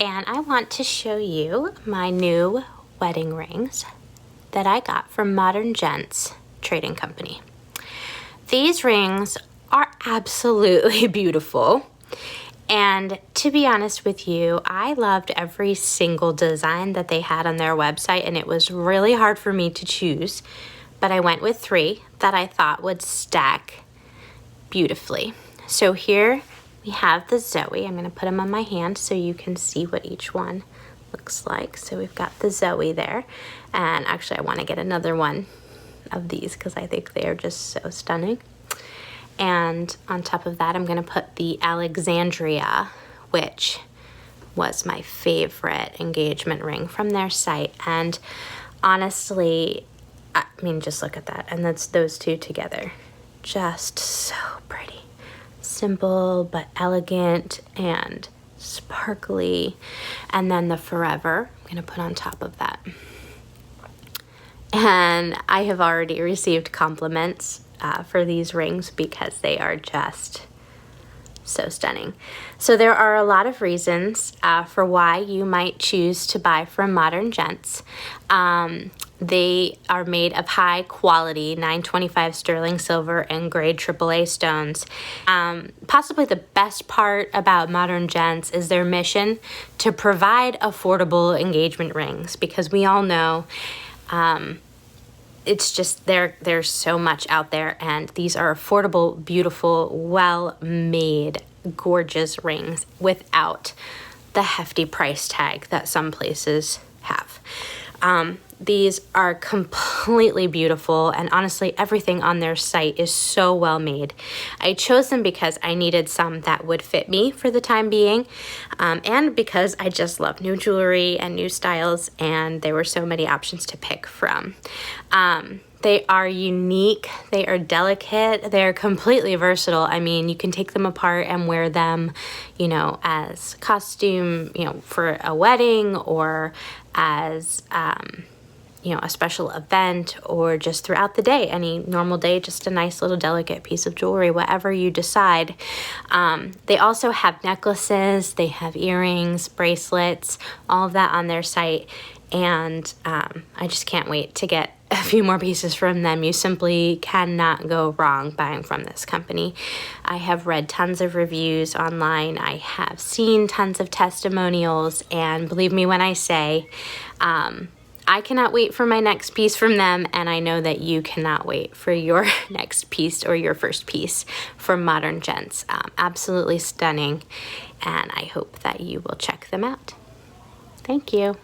and I want to show you my new wedding rings that I got from Modern Gents Trading Company. These rings are absolutely beautiful, and to be honest with you, I loved every single design that they had on their website, and it was really hard for me to choose, but I went with 3 that I thought would stack beautifully. So here we have the Zoe. I'm going to put them on my hand so you can see what each one looks like. So we've got the Zoe there, and actually I want to get another one of these because I think they are just so stunning. And on top of that, I'm going to put the Alexandria, which was my favorite engagement ring from their site. And honestly, I mean, just look at that. And that's those two together. Just so pretty. Simple but elegant and sparkly. And then the Forever, I'm going to put on top of that. And I have already received compliments for these rings because they are just so stunning. So there are a lot of reasons for why you might choose to buy from Modern Gents. They are made of high quality 925 sterling silver and grade AAA stones. Possibly the best part about Modern Gents is their mission to provide affordable engagement rings, because we all know it's just there's so much out there, and these are affordable, beautiful, well-made, gorgeous rings without the hefty price tag that some places have. These are completely beautiful, and honestly, everything on their site is so well made. I chose them because I needed some that would fit me for the time being, and because I just love new jewelry and new styles, and there were so many options to pick from. They are unique, they are delicate, they're completely versatile. I mean, you can take them apart and wear them, you know, as costume, you know, for a wedding, or as you know, a special event, or just throughout the day, any normal day, just a nice little delicate piece of jewelry, whatever you decide. They also have necklaces, they have earrings, bracelets, all of that on their site. And I just can't wait to get a few more pieces from them. You simply cannot go wrong buying from this company. I have read tons of reviews online. I have seen tons of testimonials, and believe me when I say, I cannot wait for my next piece from them, and I know that you cannot wait for your next piece or your first piece from Modern Gents. Absolutely stunning, and I hope that you will check them out. Thank you.